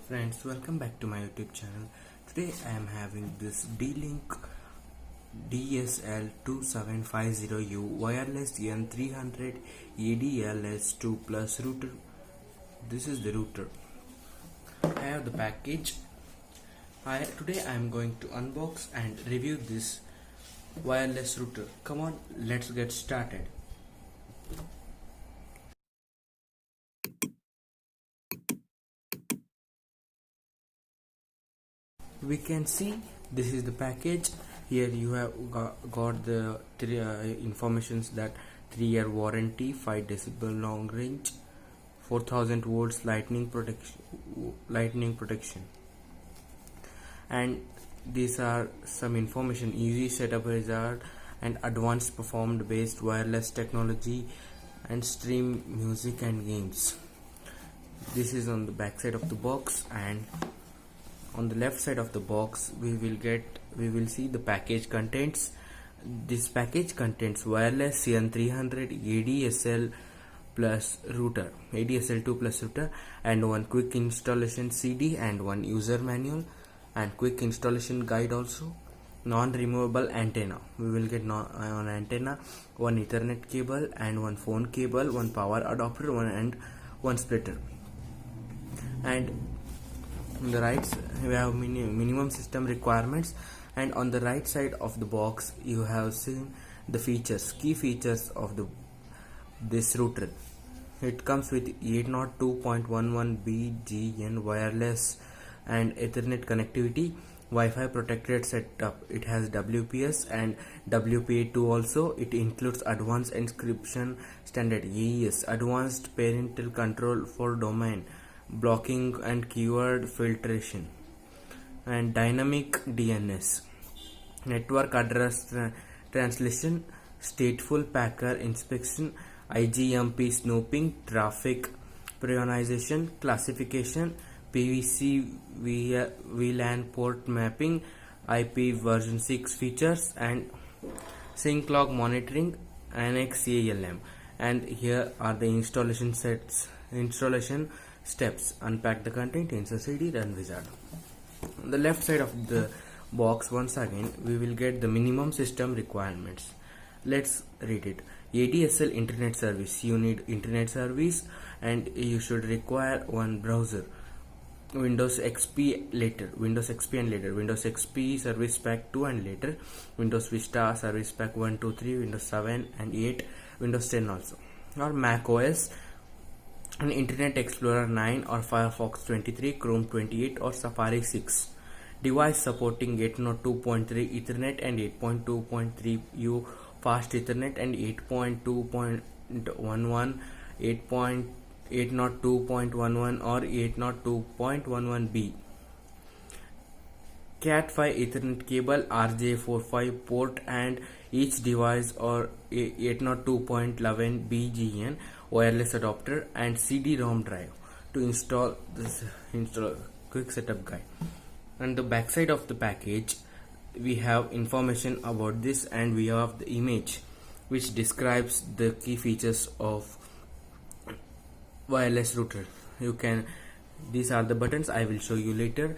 Friends, welcome back to my YouTube channel. Today I am having this D-link DSL2750U wireless N300 ADLS2 plus router. This is the router. I have the package. Today I am going to unbox and review this wireless router. Come on, let's get started. We can see this is the package. Here you have got the informations that 3-year warranty, 5 decibel long range, 4000 volts lightning protection, and these are some information: easy setup wizard and advanced performed based wireless technology, and stream music and games. This is on the back side of the box, and on the left side of the box we will see the package contents. This package contains wireless N300 ADSL plus router, ADSL2 plus router, and one quick installation CD and one user manual and quick installation guide. Also non-removable antenna. We will get an antenna, one Ethernet cable and one phone cable, one power adapter, one splitter. And on the right we have minimum system requirements, and on the right side of the box you have seen the key features of this router. It comes with 802.11 BGN wireless and Ethernet connectivity, Wi-Fi protected setup. It has WPS and WPA2 also. It includes advanced encryption standard AES, advanced parental control for domain blocking and keyword filtration, and dynamic DNS, network address translation, stateful packer inspection, IGMP snooping, traffic prioritization, classification, PVC VLAN port mapping, IP version 6 features, and sync log monitoring, annex ALM. And here are the installation steps: unpack the content, insert CD, run wizard. On the left side of the box, once again we will get the minimum system requirements. Let's read it. ADSL internet service. You need internet service, and you should require one browser. Windows XP and later, Windows XP service pack 2 and later, Windows Vista service pack 1, 2, 3, Windows 7 and 8, Windows 10 also, or Mac OS and Internet Explorer 9 or Firefox 23, Chrome 28 or Safari 6. Device supporting 802.3 Ethernet and 8.2.3U fast Ethernet and 8.2.11, 802.11 or 802.11b. Cat5 Ethernet cable, RJ45 port, and each device or 802.11 BGN wireless adapter and CD-ROM drive to install quick setup guide. On the back side of the package we have information about this, and we have the image which describes the key features of wireless router. These are the buttons. I will show you later.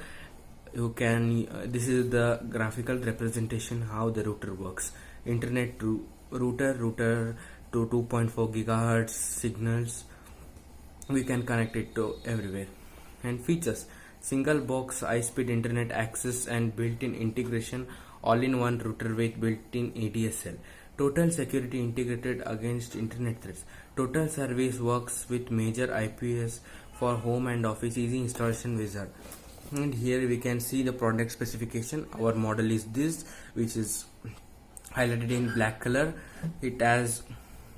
This is the graphical representation how the router works. Internet to router to 2.4 gigahertz signals. We can connect it to everywhere. And features: single box high-speed internet access and built-in integration, all-in-one router with built-in ADSL. Total security integrated against internet threats. Total service works with major IPs for home and office. Easy installation wizard. And here we can see the product specification. Our model is this, which is highlighted in black color. It has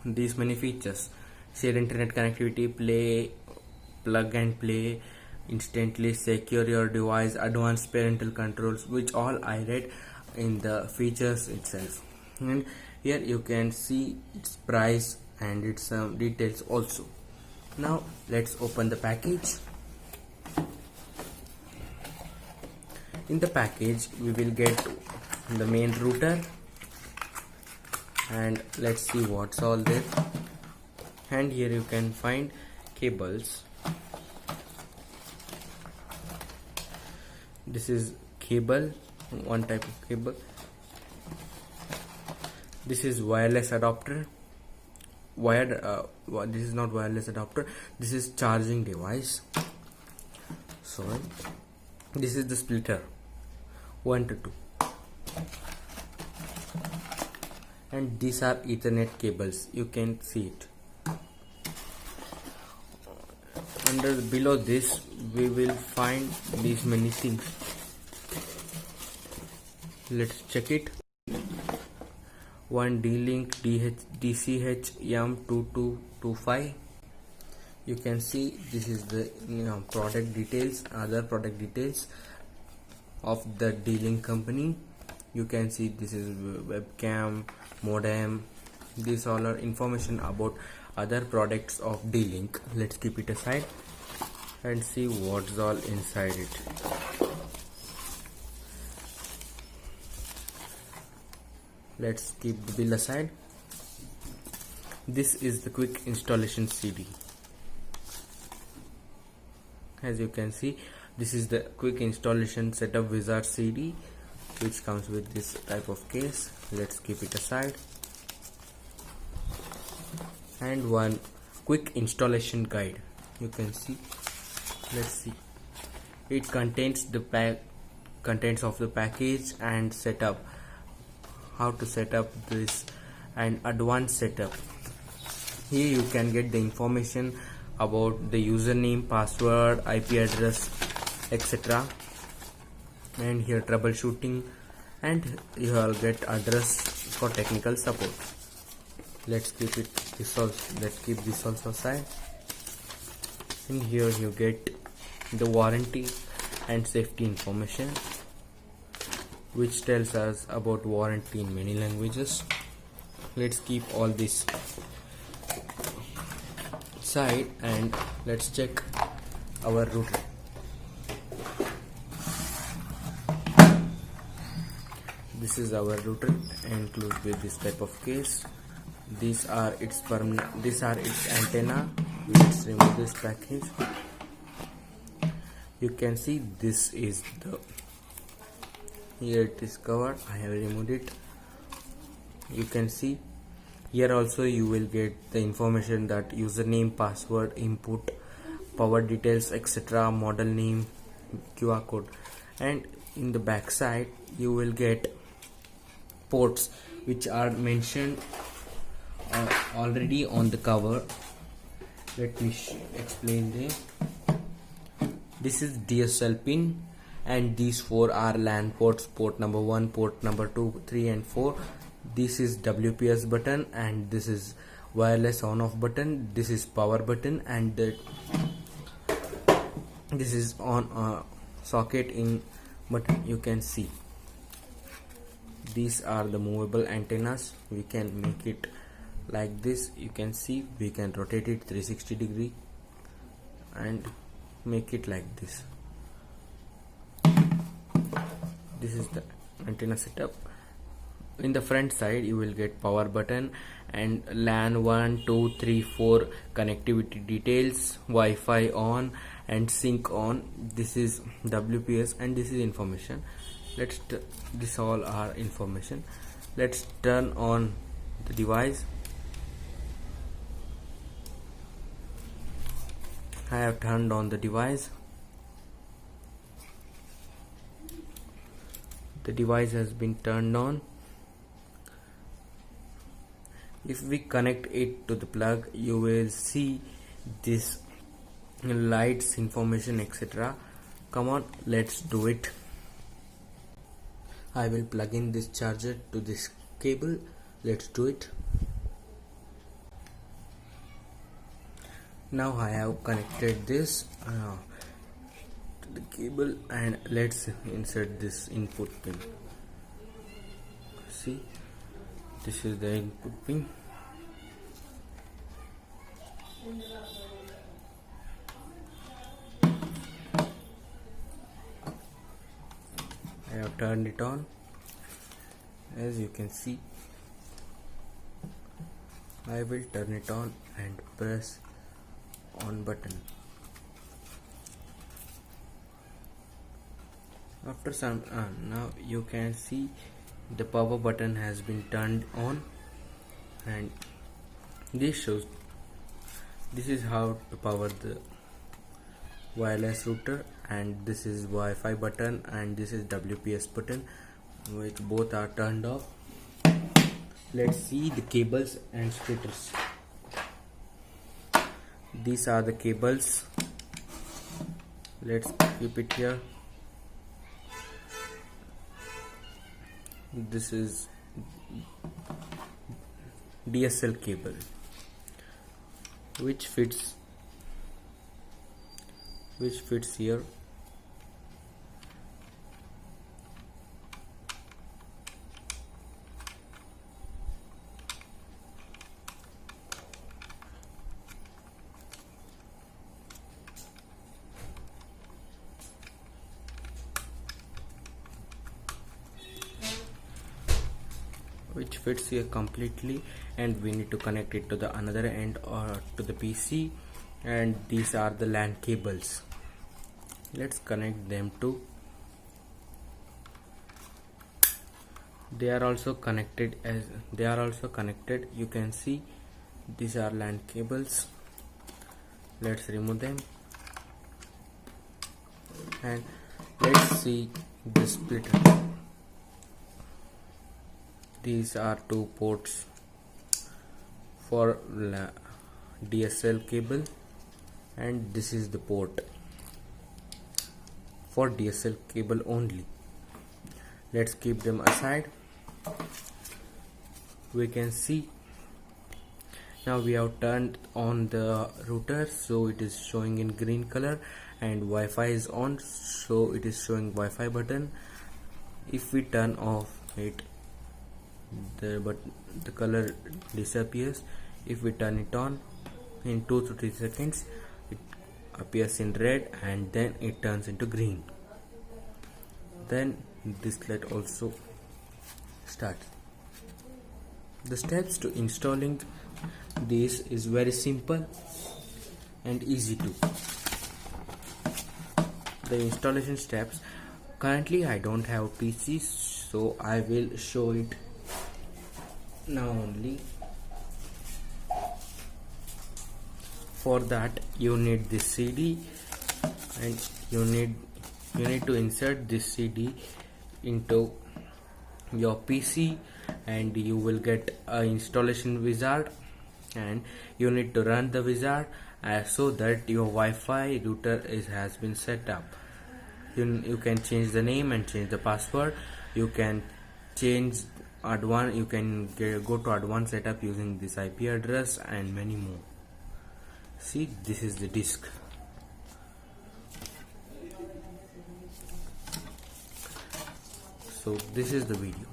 these many features: share internet connectivity, plug and play, instantly secure your device, advanced parental controls, which all I read in the features itself. And here you can see its price and its details also. Now let's open the package. In the package we will get the main router, and let's see what's all there. And here you can find cables, This is cable, one type of cable. This is wireless adapter. This is not wireless adapter, this is charging device. Sorry, this is the splitter 1 to 2, and these are Ethernet cables. You can see it. Below this we will find these many things. Let's check it. One D-link DSL2760U ADLS2 ROTER. You can see this is the product details, other product details of the D-link company. You can see this is webcam, modem. These all are information about other products of D-link. Let's keep it aside and see what's all inside it. Let's keep the bill aside. This is the quick installation CD. As you can see, this is the quick installation setup wizard CD, which comes with this type of case. Let's keep it aside. And one quick installation guide. You can see. Let's see. It contains the contents of the package and setup. How to set up this and advanced setup. Here you can get the information about the username, password, IP address, etc. And here troubleshooting, and you will get address for technical support. Let's keep this also aside. In here you get the warranty and safety information, which tells us about warranty in many languages. Let's keep all this side and let's check our router. This is our router included with this type of case. These are its antenna. Let's remove this package. You can see this is the, here it is covered. I have removed it. You can see here also you will get the information that username, password, input, power details, etc., model name, QR code, and in the back side you will get ports which are mentioned already on the cover. Let me explain them. This is DSL pin, and these 4 are LAN ports, port number 1, port number 2, 3 and 4. This is WPS button, and this is wireless on off button. This is power button, and this is on socket in button. You can see these are the movable antennas. We can make it like this. You can see we can rotate it 360 degree and make it like this. This is the antenna setup. In the front side you will get power button and LAN 1, 2, 3, 4 connectivity details, Wi-Fi on and sync on. This is WPS and this is information. This all are information. Let's turn on the device. I have turned on the device. The device has been turned on. If we connect it to the plug, you will see this lights, information, etc. Come on, let's do it. I will plug in this charger to this cable. Let's do it. Now I have connected this to the cable, and let's insert this input pin. See, this is the input pin. I have turned it on. As you can see, I will turn it on and press on button. After some now you can see the power button has been turned on, and this shows this is how to power the wireless router, and this is Wi-Fi button and this is WPS button, which both are turned off. Let's see the cables and splitters. These are the cables. Let's keep it here. This is DSL cable which fits here. Which fits here completely, and we need to connect it to the another end or to the PC, and these are the LAN cables. Let's connect them to. They are also connected. You can see these are LAN cables. Let's remove them, and let's see the splitter. These are two ports for DSL cable, and this is the port for DSL cable only. Let's keep them aside. We can see now we have turned on the router, so it is showing in green color, and Wi-Fi is on, so it is showing Wi-Fi button. If we turn off it, the color disappears. If we turn it on, in 2 to 3 seconds it appears in red, and then it turns into green. Then this light also starts. The steps to installing this is very simple and easy too. The installation steps, currently I don't have PC, so I will show it now only. For that you need this CD, and you need to insert this CD into your PC, and you will get an installation wizard, and you need to run the wizard so that your Wi-Fi router has been set up. You can change the name and change the password. You can change you can go to advanced setup using this IP address and many more. See, this is the disk. So this is the video.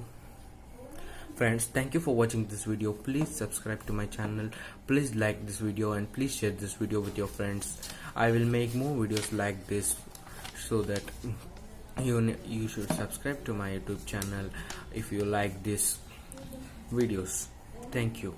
Friends, thank you for watching this video. Please subscribe to my channel, please like this video, and please share this video with your friends. I will make more videos like this, so that you should subscribe to my YouTube channel if you like these videos. Thank you.